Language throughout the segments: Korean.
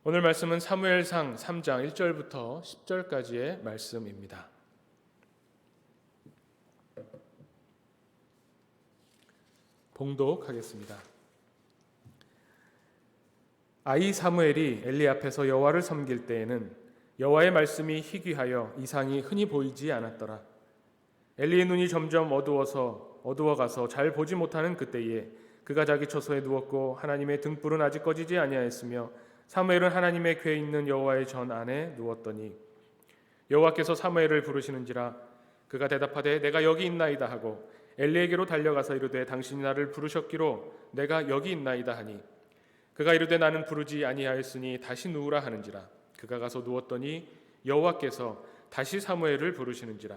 오늘 말씀은 사무엘상 3장 1절부터 10절까지의 말씀입니다. 봉독하겠습니다. 아이 사무엘이 엘리 앞에서 여호와를 섬길 때에는 여호와의 말씀이 희귀하여 이상이 흔히 보이지 않았더라. 엘리의 눈이 점점 어두워가서 잘 보지 못하는 그때에 그가 자기 처소에 누웠고 하나님의 등불은 아직 꺼지지 아니하였으며 사무엘은 하나님의 궤에 있는 여호와의 전 안에 누웠더니 여호와께서 사무엘을 부르시는지라 그가 대답하되 내가 여기 있나이다 하고 엘리에게로 달려가서 이르되 당신이 나를 부르셨기로 내가 여기 있나이다 하니 그가 이르되 나는 부르지 아니하였으니 다시 누우라 하는지라 그가 가서 누웠더니 여호와께서 다시 사무엘을 부르시는지라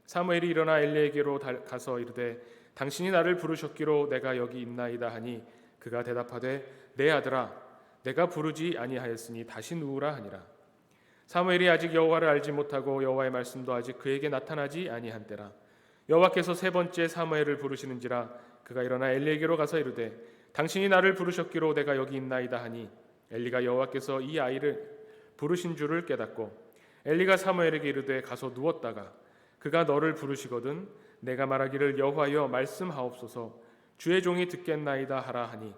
사무엘이 일어나 엘리에게로 가서 이르되 당신이 나를 부르셨기로 내가 여기 있나이다 하니 그가 대답하되 내 아들아 내가 부르지 아니하였으니 다시 누우라 하니라. 사무엘이 아직 여호와를 알지 못하고 여호와의 말씀도 아직 그에게 나타나지 아니한 때라. 여호와께서 세 번째 사무엘을 부르시는지라 그가 일어나 엘리에게로 가서 이르되 당신이 나를 부르셨기로 내가 여기 있나이다 하니 엘리가 여호와께서 이 아이를 부르신 줄을 깨닫고 엘리가 사무엘에게 이르되 가서 누웠다가 그가 너를 부르시거든 내가 말하기를 여호와여 말씀하옵소서 주의 종이 듣겠나이다 하라 하니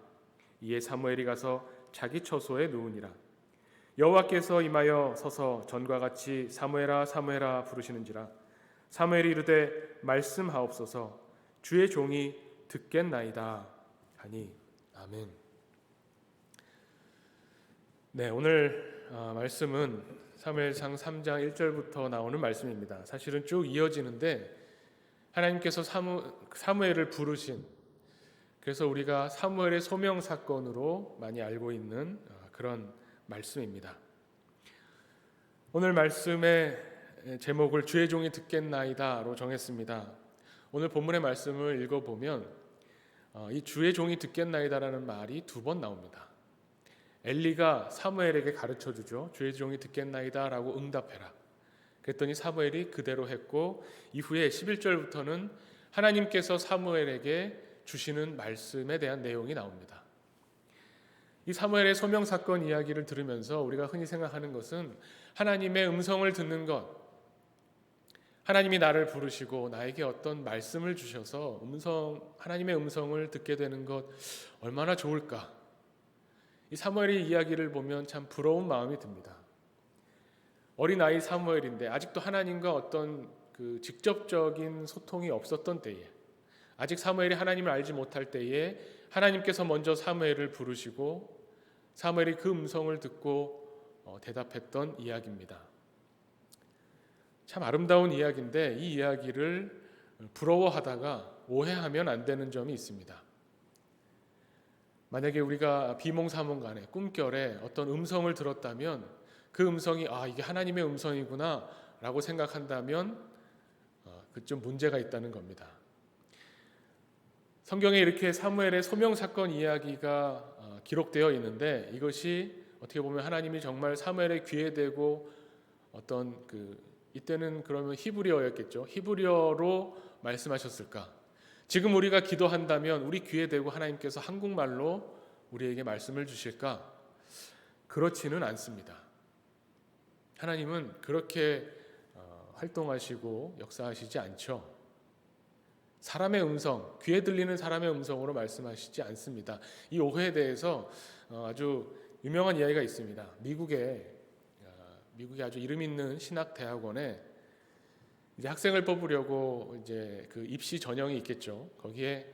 이에 사무엘이 가서 자기 처소에 누우니라. 여호와께서 임하여 서서 전과 같이 사무엘아 사무엘아 부르시는지라 사무엘이 이르되 말씀하옵소서 주의 종이 듣겠나이다 하니 아멘. 네, 오늘 말씀은 사무엘상 3장 1절부터 나오는 말씀입니다. 사실은 쭉 이어지는데 하나님께서 사무엘을 부르신, 그래서 우리가 사무엘의 소명 사건으로 많이 알고 있는 그런 말씀입니다. 오늘 말씀의 제목을 주의 종이 듣겠나이다로 정했습니다. 오늘 본문의 말씀을 읽어보면 이 주의 종이 듣겠나이다라는 말이 두 번 나옵니다. 엘리가 사무엘에게 가르쳐주죠. 주의 종이 듣겠나이다라고 응답해라. 그랬더니 사무엘이 그대로 했고 이후에 11절부터는 하나님께서 사무엘에게 주시는 말씀에 대한 내용이 나옵니다. 이 사무엘의 소명 사건 이야기를 들으면서 우리가 흔히 생각하는 것은 하나님의 음성을 듣는 것, 하나님이 나를 부르시고 나에게 어떤 말씀을 주셔서 하나님의 음성을 듣게 되는 것 얼마나 좋을까. 이 사무엘의 이야기를 보면 참 부러운 마음이 듭니다. 어린아이 사무엘인데 아직도 하나님과 어떤 그 직접적인 소통이 없었던 때에, 아직 사무엘이 하나님을 알지 못할 때에 하나님께서 먼저 사무엘을 부르시고 사무엘이 그 음성을 듣고 대답했던 이야기입니다. 참 아름다운 이야기인데 이 이야기를 부러워하다가 오해하면 안 되는 점이 있습니다. 만약에 우리가 비몽사몽간에 꿈결에 어떤 음성을 들었다면 그 음성이 이게 하나님의 음성이구나 라고 생각한다면 좀 문제가 있다는 겁니다. 성경에 이렇게 사무엘의 소명 사건 이야기가 기록되어 있는데 이것이 어떻게 보면 하나님이 정말 사무엘의 귀에 대고 어떤 이때는 그러면 히브리어였겠죠. 히브리어로 말씀하셨을까? 지금 우리가 기도한다면 우리 귀에 대고 하나님께서 한국말로 우리에게 말씀을 주실까? 그렇지는 않습니다. 하나님은 그렇게 활동하시고 역사하시지 않죠. 사람의 음성, 귀에 들리는 사람의 음성으로 말씀하시지 않습니다. 이 오해에 대해서 아주 유명한 이야기가 있습니다. 미국에 아주 이름 있는 신학대학원에 이제 학생을 뽑으려고 이제 그 입시 전형이 있겠죠. 거기에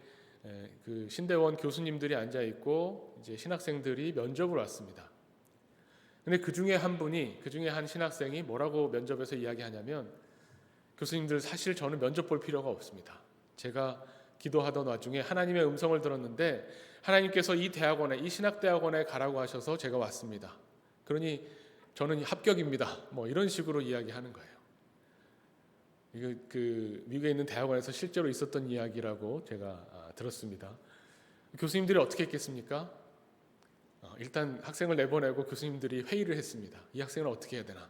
그 신대원 교수님들이 앉아 있고 이제 신학생들이 면접을 왔습니다. 근데 그 중에 한 신학생이 뭐라고 면접에서 이야기하냐면 교수님들 사실 저는 면접 볼 필요가 없습니다. 제가 기도하던 와중에 하나님의 음성을 들었는데 하나님께서 이 신학대학원에 가라고 하셔서 제가 왔습니다. 그러니 저는 합격입니다. 이런 식으로 이야기하는 거예요. 이거 미국에 있는 대학원에서 실제로 있었던 이야기라고 제가 들었습니다. 교수님들이 어떻게 했겠습니까? 일단 학생을 내보내고 교수님들이 회의를 했습니다. 이 학생을 어떻게 해야 되나?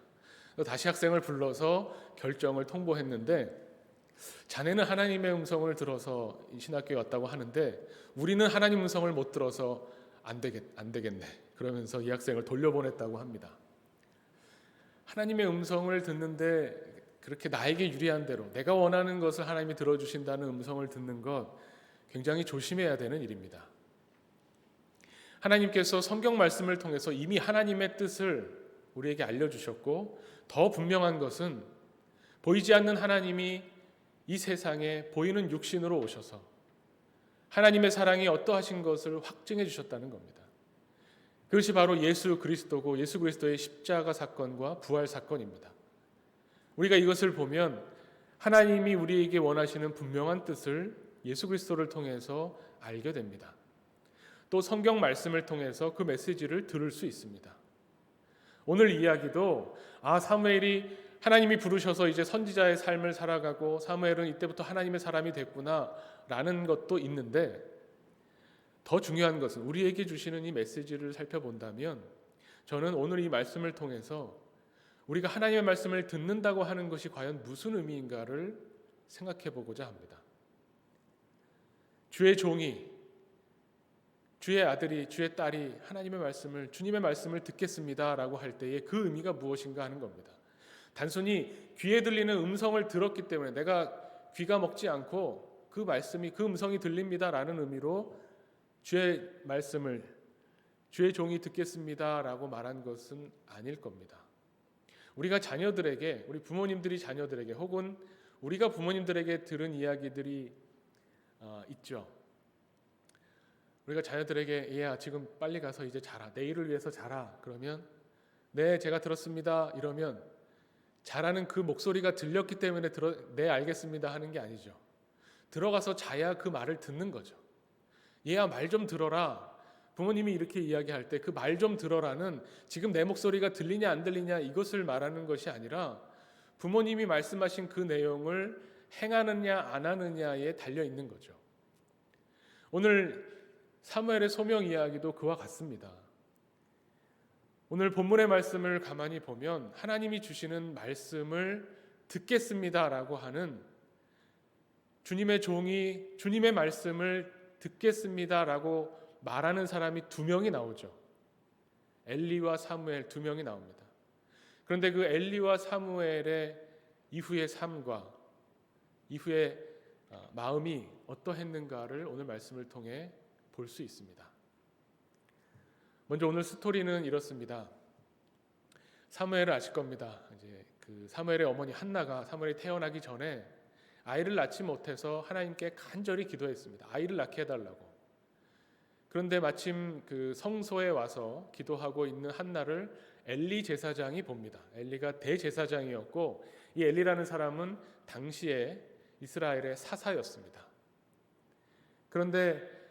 다시 학생을 불러서 결정을 통보했는데 자네는 하나님의 음성을 들어서 신학교에 왔다고 하는데 우리는 하나님 음성을 못 들어서 안 되겠네. 그러면서 이 학생을 돌려보냈다고 합니다. 하나님의 음성을 듣는데 그렇게 나에게 유리한 대로 내가 원하는 것을 하나님이 들어주신다는 음성을 듣는 것 굉장히 조심해야 되는 일입니다. 하나님께서 성경 말씀을 통해서 이미 하나님의 뜻을 우리에게 알려주셨고, 더 분명한 것은 보이지 않는 하나님이 이 세상에 보이는 육신으로 오셔서 하나님의 사랑이 어떠하신 것을 확증해 주셨다는 겁니다. 그것이 바로 예수 그리스도고, 예수 그리스도의 십자가 사건과 부활 사건입니다. 우리가 이것을 보면 하나님이 우리에게 원하시는 분명한 뜻을 예수 그리스도를 통해서 알게 됩니다. 또 성경 말씀을 통해서 그 메시지를 들을 수 있습니다. 오늘 이야기도 사무엘이 하나님이 부르셔서 이제 선지자의 삶을 살아가고 사무엘은 이때부터 하나님의 사람이 됐구나 라는 것도 있는데, 더 중요한 것은 우리에게 주시는 이 메시지를 살펴본다면 저는 오늘 이 말씀을 통해서 우리가 하나님의 말씀을 듣는다고 하는 것이 과연 무슨 의미인가를 생각해 보고자 합니다. 주의 종이, 주의 아들이, 주의 딸이 하나님의 말씀을, 주님의 말씀을 듣겠습니다 라고 할 때에 그 의미가 무엇인가 하는 겁니다. 단순히 귀에 들리는 음성을 들었기 때문에 내가 귀가 먹지 않고 그 말씀이, 그 음성이 들립니다 라는 의미로 주의 말씀을 주의 종이 듣겠습니다 라고 말한 것은 아닐 겁니다. 우리가 자녀들에게, 우리 부모님들이 자녀들에게, 혹은 우리가 부모님들에게 들은 이야기들이 있죠. 우리가 자녀들에게 얘야 지금 빨리 가서 이제 자라, 내일을 위해서 자라. 그러면 네 제가 들었습니다 이러면 자라는 그 목소리가 들렸기 때문에 네 알겠습니다 하는 게 아니죠. 들어가서 자야 그 말을 듣는 거죠. 얘야 말 좀 들어라. 부모님이 이렇게 이야기할 때 그 말 좀 들어라는 지금 내 목소리가 들리냐 안 들리냐 이것을 말하는 것이 아니라 부모님이 말씀하신 그 내용을 행하느냐 안 하느냐에 달려 있는 거죠. 오늘 사무엘의 소명 이야기도 그와 같습니다. 오늘 본문의 말씀을 가만히 보면 하나님이 주시는 말씀을 듣겠습니다라고 하는, 주님의 종이 주님의 말씀을 듣겠습니다라고 말하는 사람이 두 명이 나오죠. 엘리와 사무엘 두 명이 나옵니다. 그런데 그 엘리와 사무엘의 이후의 삶과 이후의 마음이 어떠했는가를 오늘 말씀을 통해 볼 수 있습니다. 먼저 오늘 스토리는 이렇습니다. 사무엘을 아실 겁니다. 이제 그 사무엘의 어머니 한나가 사무엘이 태어나기 전에 아이를 낳지 못해서 하나님께 간절히 기도했습니다. 아이를 낳게 해달라고. 그런데 마침 그 성소에 와서 기도하고 있는 한나를 엘리 제사장이 봅니다. 엘리가 대제사장이었고 이 엘리라는 사람은 당시에 이스라엘의 사사였습니다. 그런데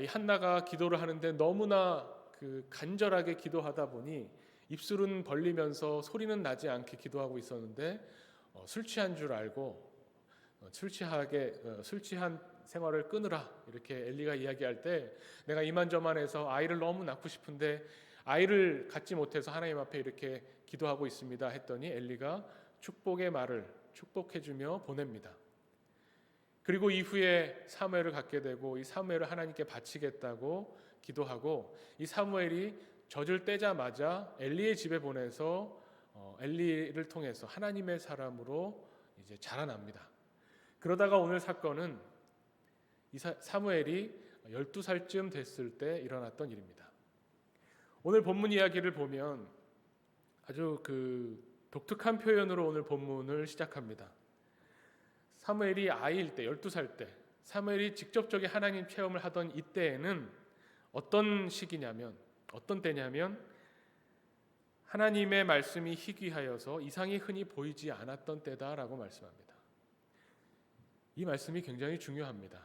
이 한나가 기도를 하는데 너무나 그 간절하게 기도하다 보니 입술은 벌리면서 소리는 나지 않게 기도하고 있었는데 술 취한 줄 알고 술 취한 생활을 끊으라 이렇게 엘리가 이야기할 때 내가 이만저만해서 아이를 너무 낳고 싶은데 아이를 갖지 못해서 하나님 앞에 이렇게 기도하고 있습니다 했더니 엘리가 축복의 말을 축복해주며 보냅니다. 그리고 이후에 사무엘을 갖게 되고 이 사무엘을 하나님께 바치겠다고 기도하고 이 사무엘이 젖을 떼자마자 엘리의 집에 보내서 엘리를 통해서 하나님의 사람으로 이제 자라납니다. 그러다가 오늘 사건은 이 사무엘이 12살쯤 됐을 때 일어났던 일입니다. 오늘 본문 이야기를 보면 아주 그 독특한 표현으로 오늘 본문을 시작합니다. 사무엘이 아이일 때, 12살 때, 사무엘이 직접적인 하나님 체험을 하던 이때에는 어떤 시기냐면, 어떤 때냐면 하나님의 말씀이 희귀하여서 이상이 흔히 보이지 않았던 때다라고 말씀합니다. 이 말씀이 굉장히 중요합니다.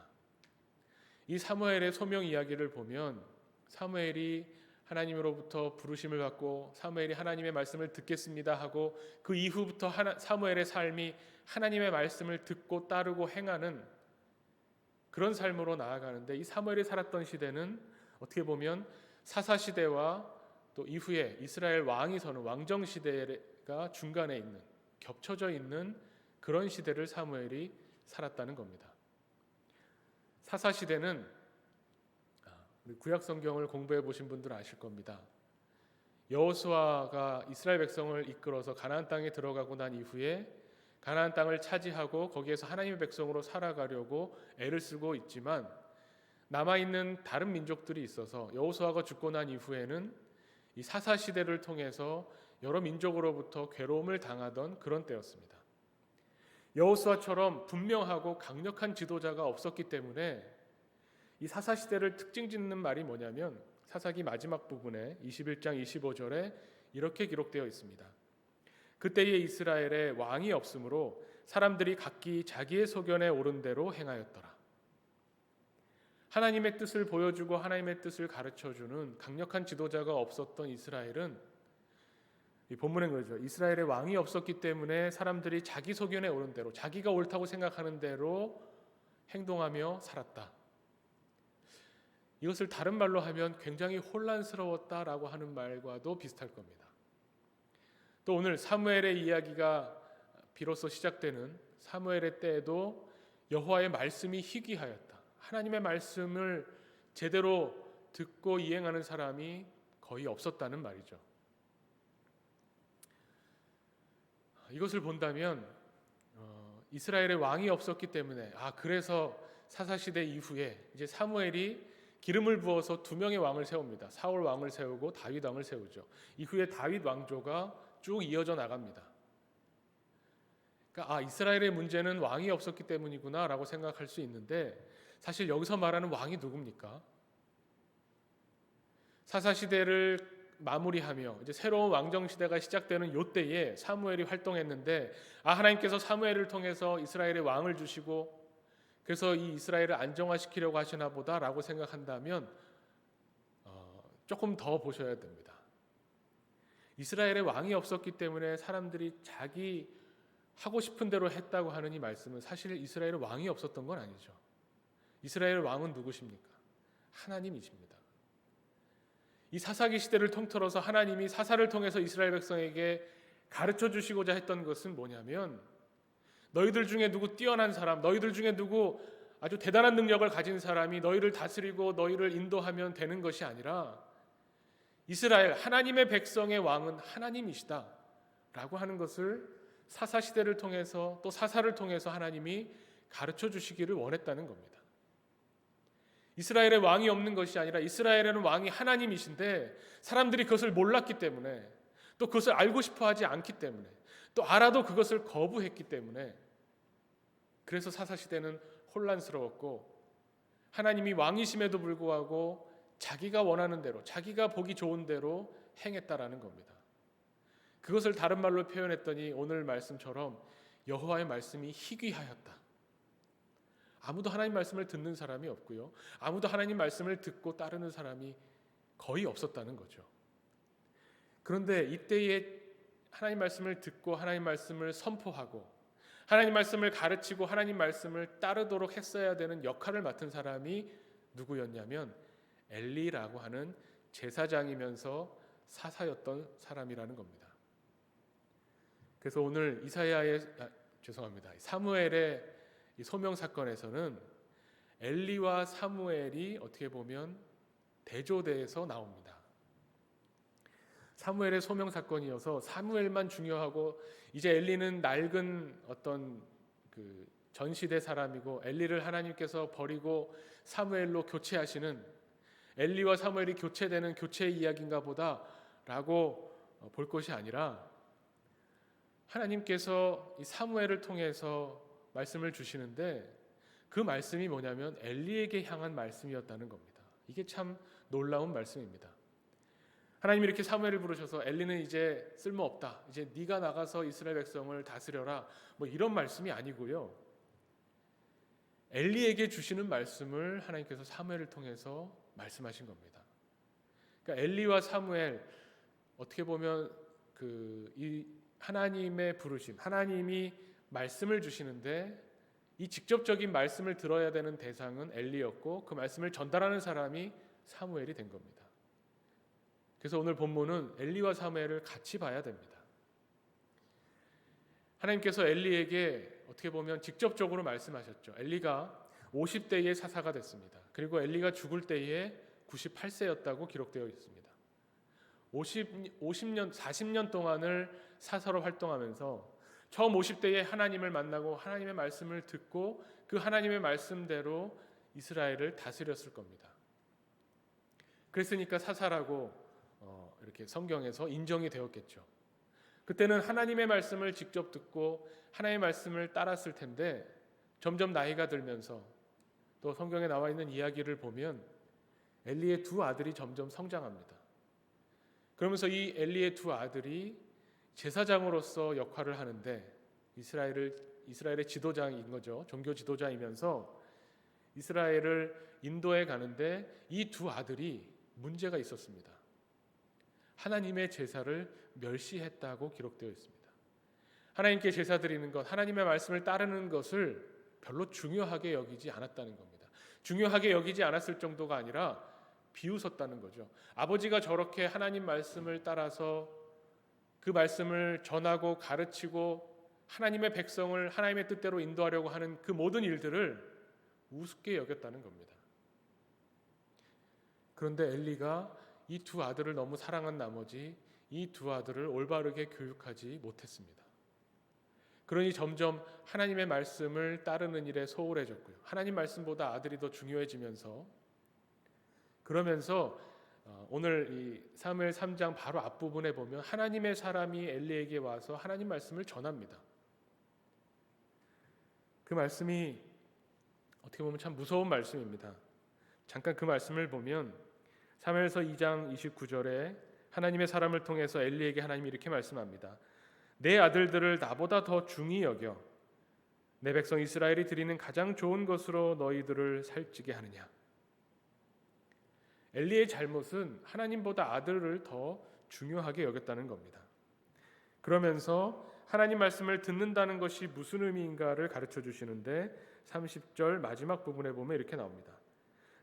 이 사무엘의 소명 이야기를 보면 사무엘이 하나님으로부터 부르심을 받고 사무엘이 하나님의 말씀을 듣겠습니다 하고 그 이후부터 사무엘의 삶이 하나님의 말씀을 듣고 따르고 행하는 그런 삶으로 나아가는데, 이 사무엘이 살았던 시대는 어떻게 보면 사사시대와 또 이후에 이스라엘 왕이 서는 왕정시대가 중간에 있는, 겹쳐져 있는 그런 시대를 사무엘이 살았다는 겁니다. 사사시대는 구약 성경을 공부해 보신 분들은 아실 겁니다. 여호수아가 이스라엘 백성을 이끌어서 가나안 땅에 들어가고 난 이후에 가나안 땅을 차지하고 거기에서 하나님의 백성으로 살아가려고 애를 쓰고 있지만 남아있는 다른 민족들이 있어서 여호수아가 죽고 난 이후에는 이 사사 시대를 통해서 여러 민족으로부터 괴로움을 당하던 그런 때였습니다. 여호수아처럼 분명하고 강력한 지도자가 없었기 때문에 이 사사 시대를 특징 짓는 말이 뭐냐면 사사기 마지막 부분에 21장 25절에 이렇게 기록되어 있습니다. 그때에 이스라엘에 왕이 없으므로 사람들이 각기 자기의 소견에 옳은 대로 행하였더라. 하나님의 뜻을 보여주고 하나님의 뜻을 가르쳐주는 강력한 지도자가 없었던 이스라엘은 이 본문엔 그러죠. 이스라엘에 왕이 없었기 때문에 사람들이 자기 소견에 옳은 대로 자기가 옳다고 생각하는 대로 행동하며 살았다. 이것을 다른 말로 하면 굉장히 혼란스러웠다라고 하는 말과도 비슷할 겁니다. 또 오늘 사무엘의 이야기가 비로소 시작되는 사무엘의 때에도 여호와의 말씀이 희귀하였다. 하나님의 말씀을 제대로 듣고 이행하는 사람이 거의 없었다는 말이죠. 이것을 본다면 이스라엘에 왕이 없었기 때문에 그래서 사사시대 이후에 이제 사무엘이 기름을 부어서 2명의 왕을 세웁니다. 사울 왕을 세우고 다윗 왕을 세우죠. 이후에 다윗 왕조가 쭉 이어져 나갑니다. 그러니까 이스라엘의 문제는 왕이 없었기 때문이구나라고 생각할 수 있는데 사실 여기서 말하는 왕이 누굽니까? 사사시대를 마무리하며 이제 새로운 왕정 시대가 시작되는 요때에 사무엘이 활동했는데 하나님께서 사무엘을 통해서 이스라엘의 왕을 주시고 그래서 이 이스라엘을 안정화시키려고 하시나 보다라고 생각한다면 조금 더 보셔야 됩니다. 이스라엘에 왕이 없었기 때문에 사람들이 자기 하고 싶은 대로 했다고 하는 이 말씀은 사실 이스라엘에 왕이 없었던 건 아니죠. 이스라엘 왕은 누구십니까? 하나님이십니다. 이 사사기 시대를 통틀어서 하나님이 사사를 통해서 이스라엘 백성에게 가르쳐 주시고자 했던 것은 뭐냐면 너희들 중에 누구 뛰어난 사람, 너희들 중에 누구 아주 대단한 능력을 가진 사람이 너희를 다스리고 너희를 인도하면 되는 것이 아니라 이스라엘 하나님의 백성의 왕은 하나님이시다 라고 하는 것을 사사시대를 통해서 또 사사를 통해서 하나님이 가르쳐 주시기를 원했다는 겁니다. 이스라엘에 왕이 없는 것이 아니라 이스라엘에는 왕이 하나님이신데 사람들이 그것을 몰랐기 때문에 또 그것을 알고 싶어 하지 않기 때문에 또 알아도 그것을 거부했기 때문에 그래서 사사시대는 혼란스러웠고 하나님이 왕이심에도 불구하고 자기가 원하는 대로 자기가 보기 좋은 대로 행했다라는 겁니다. 그것을 다른 말로 표현했더니 오늘 말씀처럼 여호와의 말씀이 희귀하였다. 아무도 하나님 말씀을 듣는 사람이 없고요. 아무도 하나님 말씀을 듣고 따르는 사람이 거의 없었다는 거죠. 그런데 이때에 하나님 말씀을 듣고 하나님 말씀을 선포하고 하나님 말씀을 가르치고 하나님 말씀을 따르도록 했어야 되는 역할을 맡은 사람이 누구였냐면 엘리라고 하는 제사장이면서 사사였던 사람이라는 겁니다. 그래서 오늘 사무엘의 이 소명 사건에서는 엘리와 사무엘이 어떻게 보면 대조돼서 나옵니다. 사무엘의 소명 사건이어서 사무엘만 중요하고 이제 엘리는 낡은 어떤 그 전시대 사람이고 엘리를 하나님께서 버리고 사무엘로 교체하시는 엘리와 사무엘이 교체되는 교체의 이야기인가 보다라고 볼 것이 아니라 하나님께서 이 사무엘을 통해서 말씀을 주시는데 그 말씀이 뭐냐면 엘리에게 향한 말씀이었다는 겁니다. 이게 참 놀라운 말씀입니다. 하나님이 이렇게 사무엘을 부르셔서 엘리는 이제 쓸모없다. 이제 네가 나가서 이스라엘 백성을 다스려라. 이런 말씀이 아니고요. 엘리에게 주시는 말씀을 하나님께서 사무엘을 통해서 말씀하신 겁니다. 그러니까 엘리와 사무엘 어떻게 보면 이 하나님의 부르심, 하나님이 말씀을 주시는데 이 직접적인 말씀을 들어야 되는 대상은 엘리였고 그 말씀을 전달하는 사람이 사무엘이 된 겁니다. 그래서 오늘 본문은 엘리와 사무엘을 같이 봐야 됩니다. 하나님께서 엘리에게 어떻게 보면 직접적으로 말씀하셨죠. 엘리가 50대에 사사가 됐습니다. 그리고 엘리가 죽을 때에 98세였다고 기록되어 있습니다. 40년 동안을 사사로 활동하면서 처음 50대에 하나님을 만나고 하나님의 말씀을 듣고 그 하나님의 말씀대로 이스라엘을 다스렸을 겁니다. 그랬으니까 사사라고 이렇게 성경에서 인정이 되었겠죠. 그때는 하나님의 말씀을 직접 듣고 하나님의 말씀을 따랐을 텐데 점점 나이가 들면서 또 성경에 나와 있는 이야기를 보면 엘리의 두 아들이 점점 성장합니다. 그러면서 이 엘리의 두 아들이 제사장으로서 역할을 하는데 이스라엘의 지도자인 거죠. 종교 지도자이면서 이스라엘을 인도해 가는데 이 두 아들이 문제가 있었습니다. 하나님의 제사를 멸시했다고 기록되어 있습니다. 하나님께 제사 드리는 것, 하나님의 말씀을 따르는 것을 별로 중요하게 여기지 않았다는 겁니다. 중요하게 여기지 않았을 정도가 아니라 비웃었다는 거죠. 아버지가 저렇게 하나님 말씀을 따라서 그 말씀을 전하고 가르치고 하나님의 백성을 하나님의 뜻대로 인도하려고 하는 그 모든 일들을 우습게 여겼다는 겁니다. 그런데 엘리가 이 두 아들을 너무 사랑한 나머지 이 두 아들을 올바르게 교육하지 못했습니다. 그러니 점점 하나님의 말씀을 따르는 일에 소홀해졌고요. 하나님 말씀보다 아들이 더 중요해지면서 그러면서 오늘 이 사무엘 3장 바로 앞부분에 보면 하나님의 사람이 엘리에게 와서 하나님 말씀을 전합니다. 그 말씀이 어떻게 보면 참 무서운 말씀입니다. 잠깐 그 말씀을 보면 사무엘서 2장 29절에 하나님의 사람을 통해서 엘리에게 하나님이 이렇게 말씀합니다. 내 아들들을 나보다 더 중히 여겨 내 백성 이스라엘이 드리는 가장 좋은 것으로 너희들을 살찌게 하느냐. 엘리의 잘못은 하나님보다 아들을 더 중요하게 여겼다는 겁니다. 그러면서 하나님 말씀을 듣는다는 것이 무슨 의미인가를 가르쳐 주시는데 30절 마지막 부분에 보면 이렇게 나옵니다.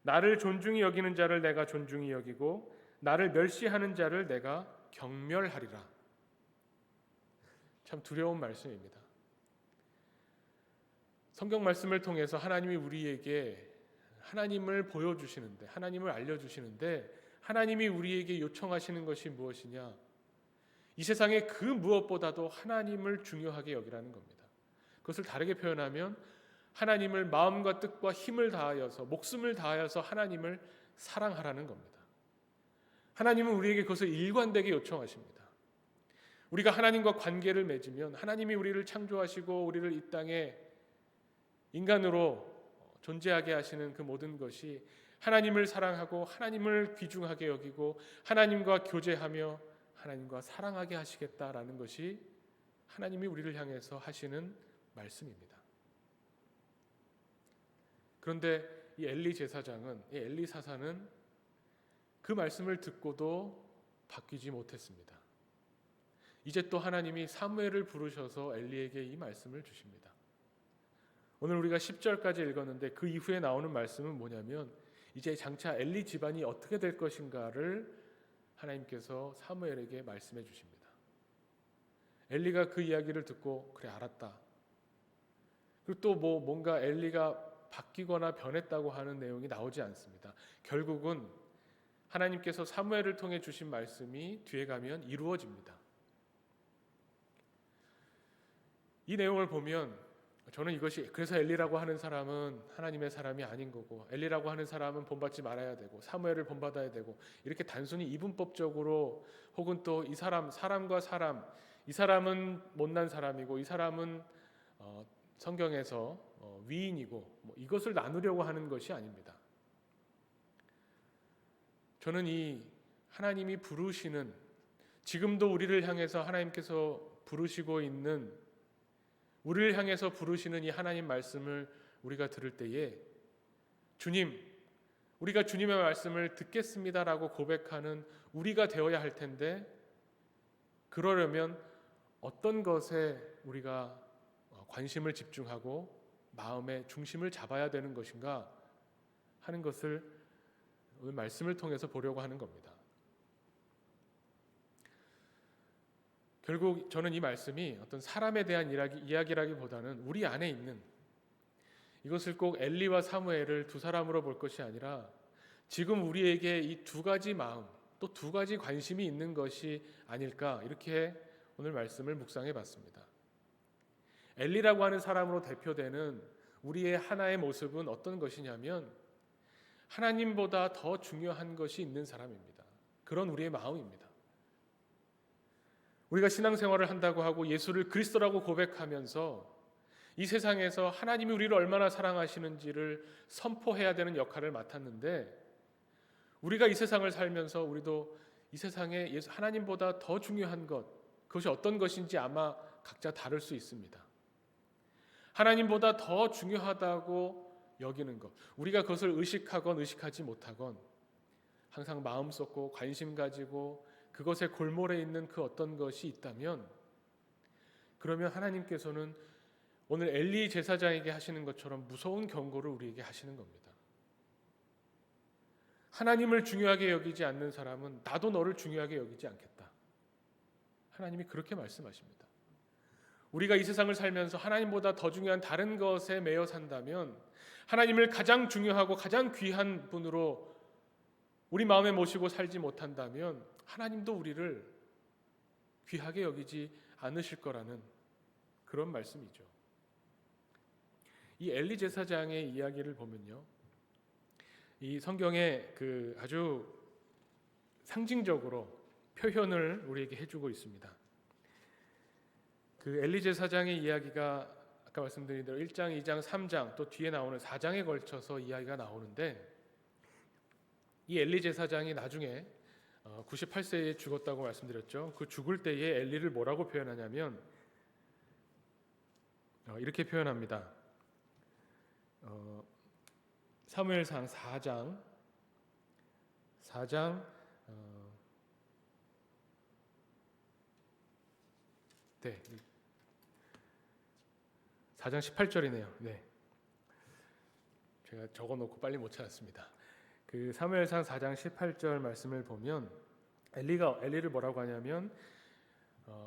나를 존중히 여기는 자를 내가 존중히 여기고 나를 멸시하는 자를 내가 경멸하리라. 참 두려운 말씀입니다. 성경 말씀을 통해서 하나님이 우리에게 하나님을 보여주시는데 하나님을 알려주시는데 하나님이 우리에게 요청하시는 것이 무엇이냐? 이 세상에 그 무엇보다도 하나님을 중요하게 여기라는 겁니다. 그것을 다르게 표현하면 하나님을 마음과 뜻과 힘을 다하여서 목숨을 다하여서 하나님을 사랑하라는 겁니다. 하나님은 우리에게 그것을 일관되게 요청하십니다. 우리가 하나님과 관계를 맺으면 하나님이 우리를 창조하시고 우리를 이 땅에 인간으로 존재하게 하시는 그 모든 것이 하나님을 사랑하고 하나님을 귀중하게 여기고 하나님과 교제하며 하나님과 사랑하게 하시겠다라는 것이 하나님이 우리를 향해서 하시는 말씀입니다. 그런데 이 엘리 제사장은, 이 엘리 사사는 그 말씀을 듣고도 바뀌지 못했습니다. 이제 또 하나님이 사무엘을 부르셔서 엘리에게 이 말씀을 주십니다. 오늘 우리가 10절까지 읽었는데 그 이후에 나오는 말씀은 뭐냐면 이제 장차 엘리 집안이 어떻게 될 것인가를 하나님께서 사무엘에게 말씀해 주십니다. 엘리가 그 이야기를 듣고 그래 알았다. 그리고 또 뭔가 엘리가 바뀌거나 변했다고 하는 내용이 나오지 않습니다. 결국은 하나님께서 사무엘을 통해 주신 말씀이 뒤에 가면 이루어집니다. 이 내용을 보면 저는 이것이 그래서 엘리라고 하는 사람은 하나님의 사람이 아닌 거고 엘리라고 하는 사람은 본받지 말아야 되고 사무엘을 본받아야 되고 이렇게 단순히 이분법적으로 혹은 또 이 사람과 사람 이 사람은 못난 사람이고 이 사람은 성경에서 위인이고 이것을 나누려고 하는 것이 아닙니다. 저는 이 하나님이 부르시는 지금도 우리를 향해서 하나님께서 부르시고 있는 우리를 향해서 부르시는 이 하나님 말씀을 우리가 들을 때에 주님, 우리가 주님의 말씀을 듣겠습니다라고 고백하는 우리가 되어야 할 텐데 그러려면 어떤 것에 우리가 관심을 집중하고 마음의 중심을 잡아야 되는 것인가 하는 것을 오늘 말씀을 통해서 보려고 하는 겁니다. 결국 저는 이 말씀이 어떤 사람에 대한 이야기라기보다는 우리 안에 있는 이것을 꼭 엘리와 사무엘을 두 사람으로 볼 것이 아니라 지금 우리에게 이 두 가지 마음, 또 두 가지 관심이 있는 것이 아닐까, 이렇게 오늘 말씀을 묵상해 봤습니다. 엘리라고 하는 사람으로 대표되는 우리의 하나의 모습은 어떤 것이냐면 하나님보다 더 중요한 것이 있는 사람입니다. 그런 우리의 마음입니다. 우리가 신앙생활을 한다고 하고 예수를 그리스도라고 고백하면서 이 세상에서 하나님이 우리를 얼마나 사랑하시는지를 선포해야 되는 역할을 맡았는데, 우리가 이 세상을 살면서 우리도 이 세상에 하나님보다 더 중요한 것, 그것이 어떤 것인지 아마 각자 다를 수 있습니다. 하나님보다 더 중요하다고 여기는 것, 우리가 그것을 의식하건 의식하지 못하건 항상 마음 쏟고 관심 가지고 그것의 골몰에 있는 그 어떤 것이 있다면, 그러면 하나님께서는 오늘 엘리 제사장에게 하시는 것처럼 무서운 경고를 우리에게 하시는 겁니다. 하나님을 중요하게 여기지 않는 사람은 나도 너를 중요하게 여기지 않겠다. 하나님이 그렇게 말씀하십니다. 우리가 이 세상을 살면서 하나님보다 더 중요한 다른 것에 매여 산다면, 하나님을 가장 중요하고 가장 귀한 분으로 우리 마음에 모시고 살지 못한다면 하나님도 우리를 귀하게 여기지 않으실 거라는 그런 말씀이죠. 이 엘리 제사장의 이야기를 보면요, 이 성경에 그 아주 상징적으로 표현을 우리에게 해주고 있습니다. 그 엘리 제사장의 이야기가 아까 말씀드린 대로 1장, 2장, 3장 또 뒤에 나오는 4장에 걸쳐서 이야기가 나오는데, 이 엘리 제사장이 나중에 98세에 죽었다고 말씀드렸죠. 그 죽을 때에 엘리를 뭐라고 표현하냐면 이렇게 표현합니다. 사무엘상 4장 4장 18절이네요. 네. 제가 적어놓고 빨리 못 찾았습니다. 그 사무엘상 4장 18절 말씀을 보면 엘리를 뭐라고 하냐면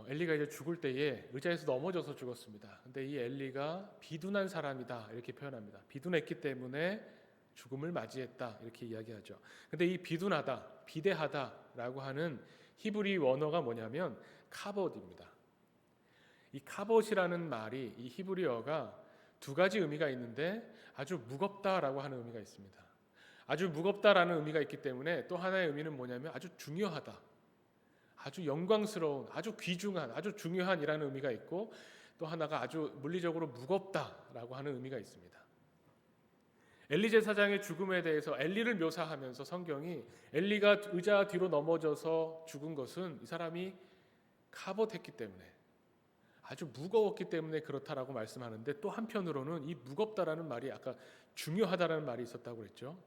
엘리가 이제 죽을 때에 의자에서 넘어져서 죽었습니다. 근데 이 엘리가 비둔한 사람이다 이렇게 표현합니다. 비둔했기 때문에 죽음을 맞이했다 이렇게 이야기하죠. 근데 이 비둔하다, 비대하다라고 하는 히브리 원어가 뭐냐면 카봇입니다. 이 카봇이라는 말이 이 히브리어가 두 가지 의미가 있는데 아주 무겁다라고 하는 의미가 있습니다. 아주 무겁다라는 의미가 있기 때문에 또 하나의 의미는 뭐냐면 아주 중요하다, 아주 영광스러운, 아주 귀중한, 아주 중요한이라는 의미가 있고, 또 하나가 아주 물리적으로 무겁다라고 하는 의미가 있습니다. 엘리 제사장의 죽음에 대해서 엘리를 묘사하면서 성경이 엘리가 의자 뒤로 넘어져서 죽은 것은 이 사람이 카봇했기 때문에, 아주 무거웠기 때문에 그렇다라고 말씀하는데, 또 한편으로는 이 무겁다라는 말이 아까 중요하다라는 말이 있었다고 그랬죠.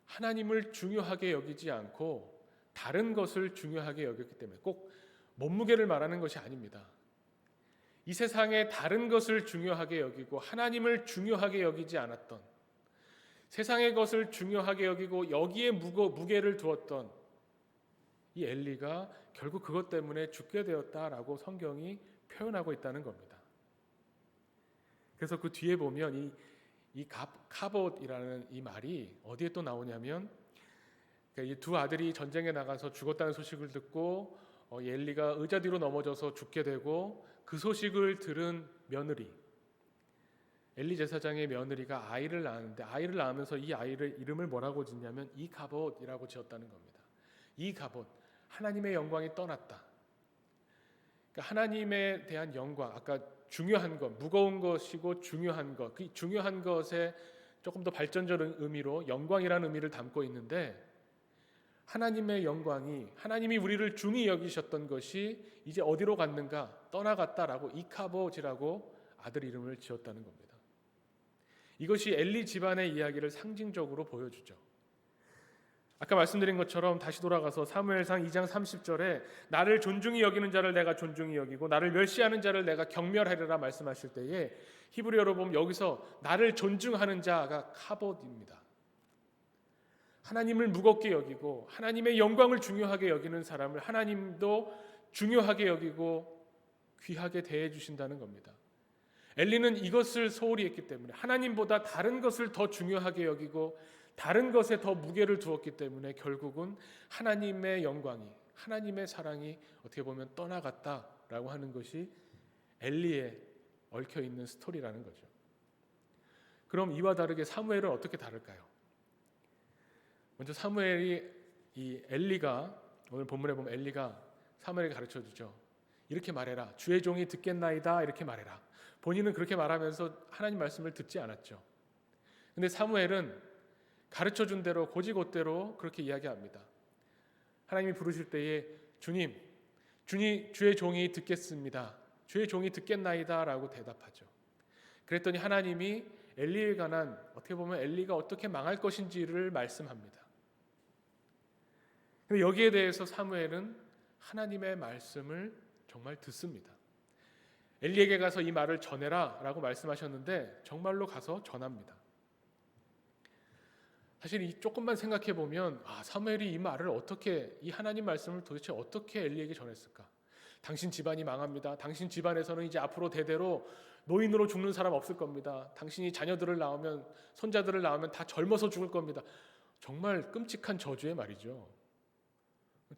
하나님을 중요하게 여기지 않고 다른 것을 중요하게 여겼기 때문에, 꼭 몸무게를 말하는 것이 아닙니다. 이 세상에 다른 것을 중요하게 여기고 하나님을 중요하게 여기지 않았던, 세상의 것을 중요하게 여기고 여기에 무게를 두었던 이 엘리가 결국 그것 때문에 죽게 되었다라고 성경이 표현하고 있다는 겁니다. 그래서 그 뒤에 보면 이 카봇이라는 이 말이 어디에 또 나오냐면, 그러니까 이 두 아들이 전쟁에 나가서 죽었다는 소식을 듣고 엘리가 의자 뒤로 넘어져서 죽게 되고, 그 소식을 들은 며느리, 엘리 제사장의 며느리가 아이를 낳았는데, 아이를 낳으면서 이 아이를 이름을 뭐라고 짓냐면 이가봇이라고 지었다는 겁니다. 이가봇, 하나님의 영광이 떠났다. 그러니까 하나님에 대한 영광, 아까 중요한 것, 무거운 것이고 중요한 것, 그 중요한 것에 조금 더 발전적인 의미로 영광이라는 의미를 담고 있는데, 하나님의 영광이, 하나님이 우리를 중히 여기셨던 것이 이제 어디로 갔는가, 떠나갔다라고 이카봇이라고 아들 이름을 지었다는 겁니다. 이것이 엘리 집안의 이야기를 상징적으로 보여주죠. 아까 말씀드린 것처럼 다시 돌아가서 사무엘상 2장 30절에 나를 존중히 여기는 자를 내가 존중히 여기고 나를 멸시하는 자를 내가 경멸하리라 말씀하실 때에, 히브리어로 보면 여기서 나를 존중하는 자가 카봇입니다. 하나님을 무겁게 여기고 하나님의 영광을 중요하게 여기는 사람을 하나님도 중요하게 여기고 귀하게 대해 주신다는 겁니다. 엘리는 이것을 소홀히 했기 때문에, 하나님보다 다른 것을 더 중요하게 여기고 다른 것에 더 무게를 두었기 때문에 결국은 하나님의 영광이, 하나님의 사랑이 어떻게 보면 떠나갔다라고 하는 것이 엘리에 얽혀 있는 스토리라는 거죠. 그럼 이와 다르게 사무엘은 어떻게 다를까요? 먼저 사무엘이 이 엘리가, 오늘 본문에 보면 엘리가 사무엘에게 가르쳐 주죠. 이렇게 말해라. 주의 종이 듣겠나이다. 이렇게 말해라. 본인은 그렇게 말하면서 하나님 말씀을 듣지 않았죠. 근데 사무엘은 가르쳐 준 대로 곧이곧대로 그렇게 이야기합니다. 하나님이 부르실 때에 주님, 주의 종이 듣겠습니다. 주의 종이 듣겠나이다 라고 대답하죠. 그랬더니 하나님이 엘리에 관한, 어떻게 보면 엘리가 어떻게 망할 것인지를 말씀합니다. 근데 여기에 대해서 사무엘은 하나님의 말씀을 정말 듣습니다. 엘리에게 가서 이 말을 전해라 라고 말씀하셨는데 정말로 가서 전합니다. 사실 이 조금만 생각해 보면 사무엘이 이 말을 어떻게, 이 하나님 말씀을 도대체 어떻게 엘리에게 전했을까? 당신 집안이 망합니다. 당신 집안에서는 이제 앞으로 대대로 노인으로 죽는 사람 없을 겁니다. 당신이 자녀들을 낳으면, 손자들을 낳으면 다 젊어서 죽을 겁니다. 정말 끔찍한 저주의 말이죠.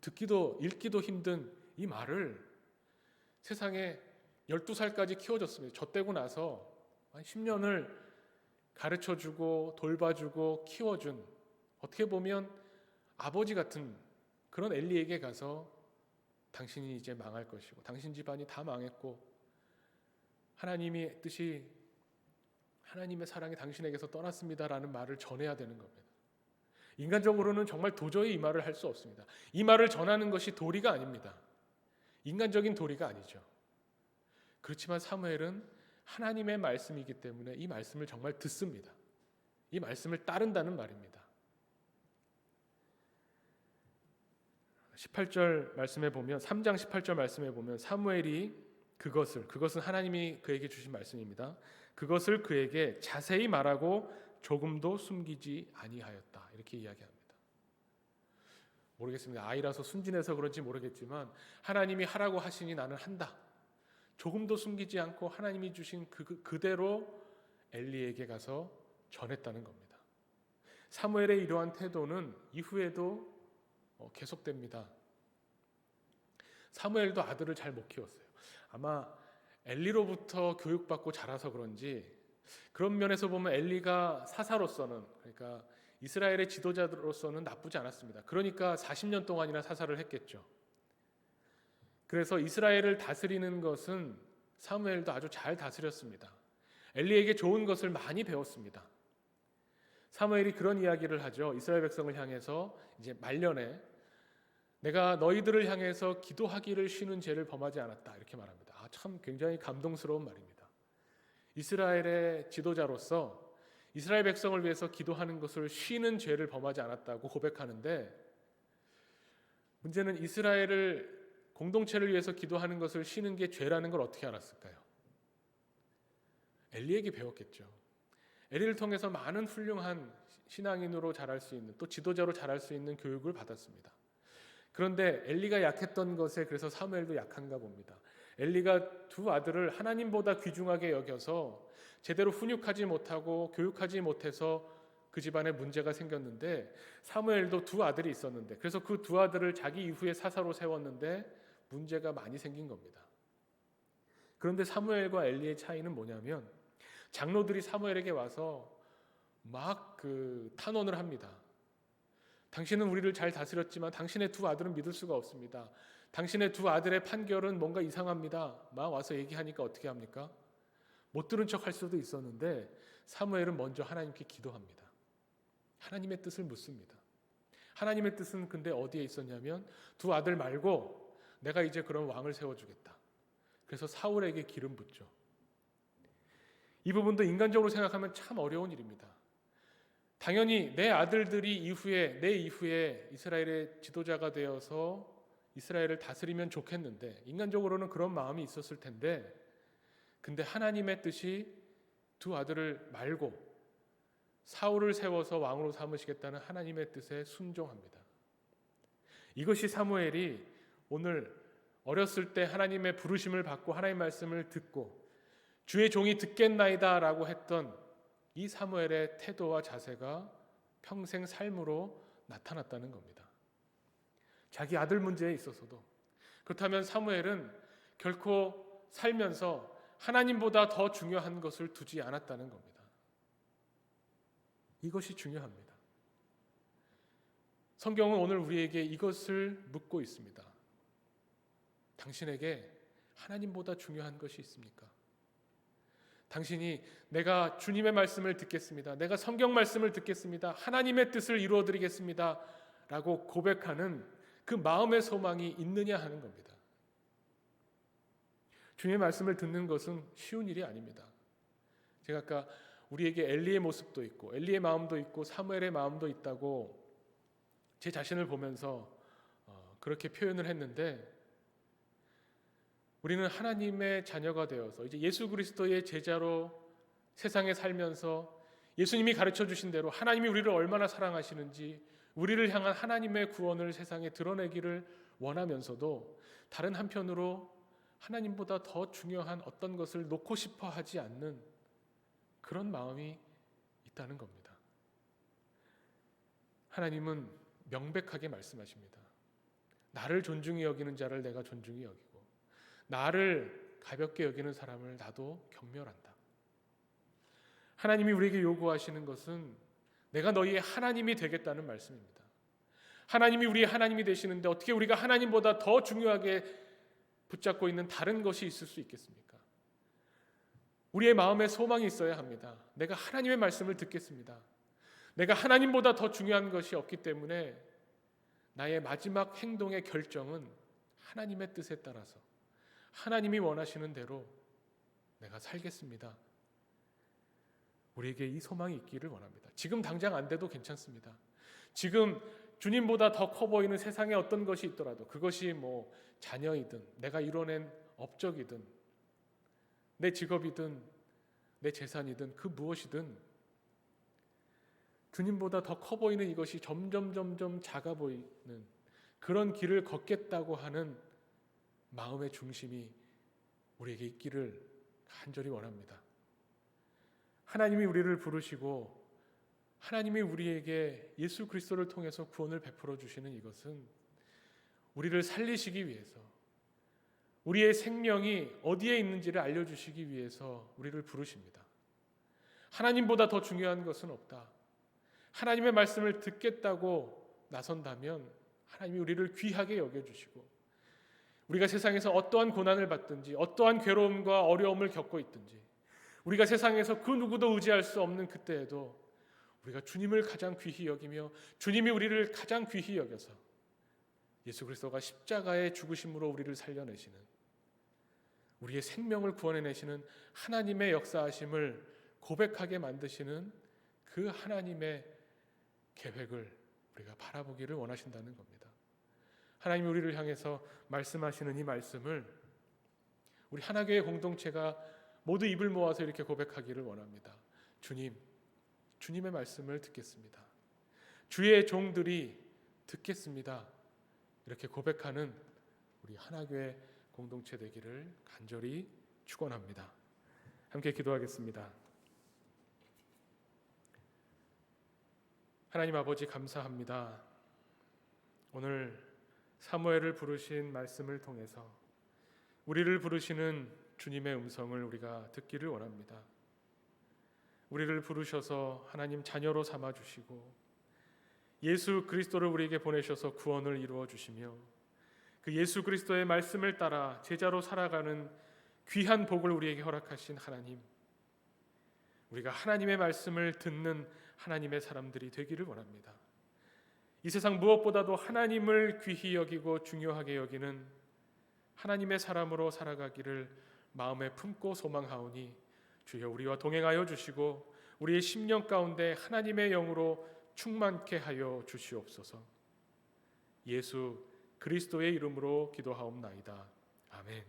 듣기도 읽기도 힘든 이 말을 세상에 12살까지 키워줬습니다. 저 떼고 나서 한 10년을 가르쳐주고 돌봐주고 키워준, 어떻게 보면 아버지 같은 그런 엘리에게 가서 당신이 이제 망할 것이고 당신 집안이 다 망했고 하나님의 뜻이, 하나님의 사랑이 당신에게서 떠났습니다라는 말을 전해야 되는 겁니다. 인간적으로는 정말 도저히 이 말을 할 수 없습니다. 이 말을 전하는 것이 도리가 아닙니다. 인간적인 도리가 아니죠. 그렇지만 사무엘은 하나님의 말씀이기 때문에 이 말씀을 정말 듣습니다. 이 말씀을 따른다는 말입니다. 18절 말씀에 보면, 3장 18절 말씀에 보면 사무엘이 그것은 하나님이 그에게 주신 말씀입니다. 그것을 그에게 자세히 말하고 조금도 숨기지 아니하였다. 이렇게 이야기합니다. 모르겠습니다. 아이라서 순진해서 그런지 모르겠지만 하나님이 하라고 하시니 나는 한다. 조금도 숨기지 않고 하나님이 주신 그대로 엘리에게 가서 전했다는 겁니다. 사무엘의 이러한 태도는 이후에도 계속됩니다. 사무엘도 아들을 잘 못 키웠어요. 아마 엘리로부터 교육받고 자라서 그런지 그런 면에서 보면 엘리가 사사로서는, 그러니까 이스라엘의 지도자로서는 나쁘지 않았습니다. 그러니까 40년 동안이나 사사를 했겠죠. 그래서 이스라엘을 다스리는 것은 사무엘도 아주 잘 다스렸습니다. 엘리에게 좋은 것을 많이 배웠습니다. 사무엘이 그런 이야기를 하죠. 이스라엘 백성을 향해서 이제 말년에 내가 너희들을 향해서 기도하기를 쉬는 죄를 범하지 않았다. 이렇게 말합니다. 참 굉장히 감동스러운 말입니다. 이스라엘의 지도자로서 이스라엘 백성을 위해서 기도하는 것을 쉬는 죄를 범하지 않았다고 고백하는데, 문제는 이스라엘을 공동체를 위해서 기도하는 것을 쉬는 게 죄라는 걸 어떻게 알았을까요? 엘리에게 배웠겠죠. 엘리를 통해서 많은 훌륭한 신앙인으로 자랄 수 있는, 또 지도자로 자랄 수 있는 교육을 받았습니다. 그런데 엘리가 약했던 것에 그래서 사무엘도 약한가 봅니다. 엘리가 두 아들을 하나님보다 귀중하게 여겨서 제대로 훈육하지 못하고 교육하지 못해서 그 집안에 문제가 생겼는데, 사무엘도 두 아들이 있었는데, 그래서 그 두 아들을 자기 이후에 사사로 세웠는데 문제가 많이 생긴 겁니다. 그런데 사무엘과 엘리의 차이는 뭐냐면, 장로들이 사무엘에게 와서 막 탄원을 합니다. 당신은 우리를 잘 다스렸지만 당신의 두 아들은 믿을 수가 없습니다. 당신의 두 아들의 판결은 뭔가 이상합니다. 막 와서 얘기하니까 어떻게 합니까? 못 들은 척 할 수도 있었는데 사무엘은 먼저 하나님께 기도합니다. 하나님의 뜻을 묻습니다. 하나님의 뜻은 근데 어디에 있었냐면, 두 아들 말고 내가 이제 그런 왕을 세워주겠다. 그래서 사울에게 기름 붓죠. 이 부분도 인간적으로 생각하면 참 어려운 일입니다. 당연히 내 아들들이 내 이후에 이스라엘의 지도자가 되어서 이스라엘을 다스리면 좋겠는데, 인간적으로는 그런 마음이 있었을 텐데, 근데 하나님의 뜻이 두 아들을 말고 사울을 세워서 왕으로 삼으시겠다는 하나님의 뜻에 순종합니다. 이것이 사무엘이 오늘 어렸을 때 하나님의 부르심을 받고 하나님의 말씀을 듣고 주의 종이 듣겠나이다 라고 했던 이 사무엘의 태도와 자세가 평생 삶으로 나타났다는 겁니다. 자기 아들 문제에 있어서도. 그렇다면 사무엘은 결코 살면서 하나님보다 더 중요한 것을 두지 않았다는 겁니다. 이것이 중요합니다. 성경은 오늘 우리에게 이것을 묻고 있습니다. 당신에게 하나님보다 중요한 것이 있습니까? 당신이 내가 주님의 말씀을 듣겠습니다. 내가 성경 말씀을 듣겠습니다. 하나님의 뜻을 이루어드리겠습니다. 라고 고백하는 그 마음의 소망이 있느냐 하는 겁니다. 주님의 말씀을 듣는 것은 쉬운 일이 아닙니다. 제가 아까 우리에게 엘리의 모습도 있고 엘리의 마음도 있고 사무엘의 마음도 있다고 제 자신을 보면서 그렇게 표현을 했는데, 우리는 하나님의 자녀가 되어서 이제 예수 그리스도의 제자로 세상에 살면서 예수님이 가르쳐 주신 대로 하나님이 우리를 얼마나 사랑하시는지 우리를 향한 하나님의 구원을 세상에 드러내기를 원하면서도 다른 한편으로 하나님보다 더 중요한 어떤 것을 놓고 싶어 하지 않는 그런 마음이 있다는 겁니다. 하나님은 명백하게 말씀하십니다. 나를 존중히 여기는 자를 내가 존중히 여기고 나를 가볍게 여기는 사람을 나도 경멸한다. 하나님이 우리에게 요구하시는 것은 내가 너희의 하나님이 되겠다는 말씀입니다. 하나님이 우리의 하나님이 되시는데 어떻게 우리가 하나님보다 더 중요하게 붙잡고 있는 다른 것이 있을 수 있겠습니까? 우리의 마음에 소망이 있어야 합니다. 내가 하나님의 말씀을 듣겠습니다. 내가 하나님보다 더 중요한 것이 없기 때문에 나의 마지막 행동의 결정은 하나님의 뜻에 따라서 하나님이 원하시는 대로 내가 살겠습니다. 우리에게 이 소망이 있기를 원합니다. 지금 당장 안 돼도 괜찮습니다. 지금 주님보다 더 커 보이는 세상에 어떤 것이 있더라도 그것이 자녀이든 내가 이뤄낸 업적이든 내 직업이든 내 재산이든 그 무엇이든 주님보다 더 커 보이는 이것이 점점 작아 보이는 그런 길을 걷겠다고 하는 마음의 중심이 우리에게 있기를 간절히 원합니다. 하나님이 우리를 부르시고 하나님이 우리에게 예수 그리스도를 통해서 구원을 베풀어 주시는 이것은 우리를 살리시기 위해서, 우리의 생명이 어디에 있는지를 알려주시기 위해서 우리를 부르십니다. 하나님보다 더 중요한 것은 없다. 하나님의 말씀을 듣겠다고 나선다면 하나님이 우리를 귀하게 여겨주시고 우리가 세상에서 어떠한 고난을 받든지 어떠한 괴로움과 어려움을 겪고 있든지 우리가 세상에서 그 누구도 의지할 수 없는 그때에도 우리가 주님을 가장 귀히 여기며 주님이 우리를 가장 귀히 여겨서 예수 그리스도가 십자가의 죽으심으로 우리를 살려내시는, 우리의 생명을 구원해내시는 하나님의 역사하심을 고백하게 만드시는 그 하나님의 계획을 우리가 바라보기를 원하신다는 겁니다. 하나님이 우리를 향해서 말씀하시는 이 말씀을 우리 하나교회 공동체가 모두 입을 모아서 이렇게 고백하기를 원합니다. 주님의 말씀을 듣겠습니다. 주의 종들이 듣겠습니다. 이렇게 고백하는 우리 하나교회 공동체 되기를 간절히 축원합니다. 함께 기도하겠습니다. 하나님 아버지 감사합니다. 오늘 사무엘을 부르신 말씀을 통해서 우리를 부르시는 주님의 음성을 우리가 듣기를 원합니다. 우리를 부르셔서 하나님 자녀로 삼아 주시고 예수 그리스도를 우리에게 보내셔서 구원을 이루어 주시며 그 예수 그리스도의 말씀을 따라 제자로 살아가는 귀한 복을 우리에게 허락하신 하나님, 우리가 하나님의 말씀을 듣는 하나님의 사람들이 되기를 원합니다. 이 세상 무엇보다도 하나님을 귀히 여기고 중요하게 여기는 하나님의 사람으로 살아가기를 마음에 품고 소망하오니 주여 우리와 동행하여 주시고 우리의 심령 가운데 하나님의 영으로 충만케 하여 주시옵소서. 예수 그리스도의 이름으로 기도하옵나이다. 아멘.